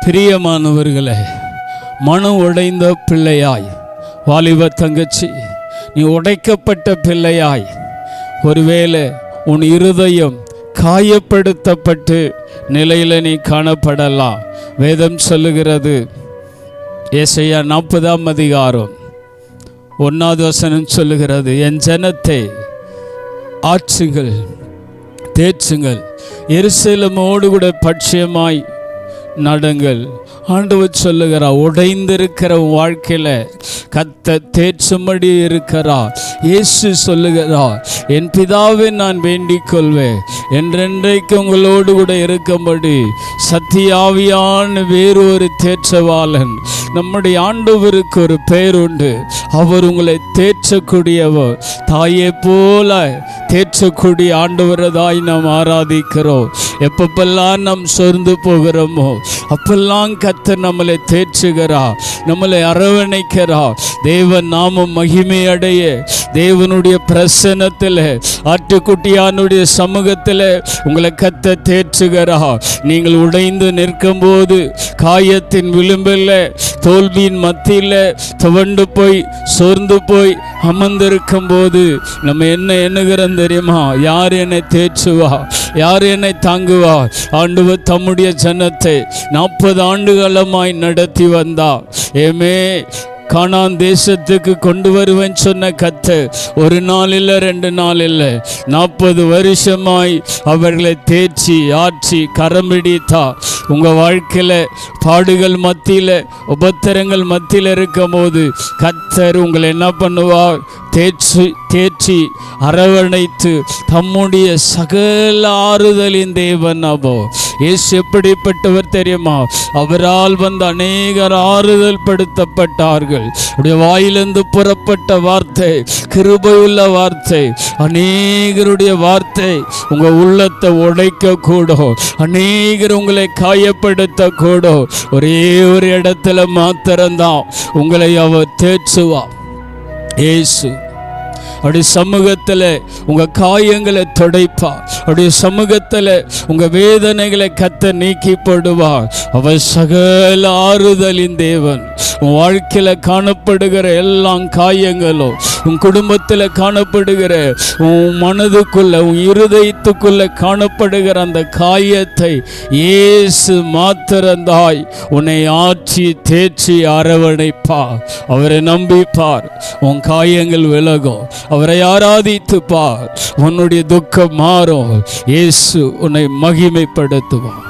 பிரியமானவர்களே, மனம் உடைந்த பிள்ளையாய், வாலிப தங்கச்சி, நீ உடைக்கப்பட்ட பிள்ளையாய், ஒருவேளை உன் இருதயம் காயப்படுத்தப்பட்டு நிலையில் நீ காணப்படலாம். வேதம் சொல்லுகிறது, ஏசாயா 40ஆம் அதிகாரம் 1வது வசனம் சொல்லுகிறது, என் ஜனத்தை ஆற்றுங்கள், தேற்றுங்கள், எருசலேமோடு கூட பட்சியமாய் நடங்கள். ஆண்டவர் சொல்லுகிறார், உடைந்திருக்கிற வாழ்க்கையில் கத்த தேற்றும்படி இருக்கிறார். இயேசு சொல்லுகிறார், என் பிதாவை நான் வேண்டிக் கொள்வேன், என்றென்றைக்கு உங்களோடு கூட இருக்கும்படி சத்தியாவியான வேறொரு தேற்றவாளன். நம்முடைய ஆண்டவருக்கு ஒரு பெயர் உண்டு, அவர் உங்களை தேற்றக்கூடியவர். தாயை போல தேற்றக்கூடிய ஆண்டவரதாய் நாம் ஆராதிக்கிறோம். எப்பப்பெல்லாம் நாம் சோர்ந்து போகிறோமோ அப்பெல்லாம் கர்த்தர் நம்மளை தேற்றுகிறார், நம்மளை அரவணைக்கிறார். தேவன் நாமம் மகிமையடைய தேவனுடைய பிரசன்னத்தில், ஆட்டுக்குட்டியானுடைய சமூகத்தில் உங்களை கர்த்தர் தேற்றுகிறார். நீங்கள் உடைந்து நிற்கும் போது, காயத்தின் விளிம்பில், தோல்வியின் மத்தியில் துவண்டு போய் சோர்ந்து போய் அமர்ந்திருக்கும் போது நம்ம என்ன எண்ணுகிறோம் தெரியுமா? யார் என்னை தேற்றுவா, யார் என்னை தாங்குவா? ஆண்டவர் தம்முடைய ஜனத்தை 40 ஆண்டுகாலமாய் நடத்தி வந்தார். ஏமே கானான் தேசத்துக்கு கொண்டு வருவேன் சொன்ன கர்த்தர் ஒரு நாள் இல்லை, 2 நாள் இல்லை, 40 வருஷமாய் அவர்களை தேற்றி ஆற்றி கரம் பிடித்தார். உங்கள் வாழ்க்கையில் பாடுகள் மத்தியில், உபத்திரங்கள் மத்தியில் இருக்கும் போது கர்த்தர் உங்களை என்ன பண்ணுவார்? தேற்றி அரவணைத்து தம்முடைய சகல ஆறுதலின் தேவன். அப்போ இயேசு எப்படிப்பட்டவர் தெரியுமா? அவரால் வந்து அநேகர் ஆறுதல் படுத்தப்பட்டார்கள். அவருடைய வாயிலிருந்து புறப்பட்ட வார்த்தை கிருபையுள்ள வார்த்தை, அநேகருடைய வார்த்தை உங்கள் உள்ளத்தை உடைக்க கூடும், அநேகர் உங்களை காயப்படுத்த கூடும். ஒரே ஒரு இடத்துல மாத்திரம்தான் உங்களை அவர் தேற்றுவார். இயேசு அவருடைய சமூகத்தில் உங்கள் காயங்களை துடைப்பார். அவருடைய சமூகத்தில் உங்கள் வேதனைகளை கர்த்தர் நீக்கி போடுவார். அவர் சகல ஆறுதலின் தேவன். உன் வாழ்க்கையில் காணப்படுகிற எல்லா காயங்களும், உன் குடும்பத்தில் காணப்படுகிற, உன் மனதுக்குள்ள, உன் இருதயத்துக்குள்ள காணப்படுகிற அந்த காயத்தை இயேசு மாத்திரந்தாய் உன்னை ஆற்றி தேற்றி அரவணைப்பார். அவரை நம்பிப்பார், உன் காயங்கள் விலகும். அவரை ஆராதித்துப்பார், உன்னுடைய துக்கம் மாறும். இயேசு உன்னை மகிமைப்படுத்துவார்.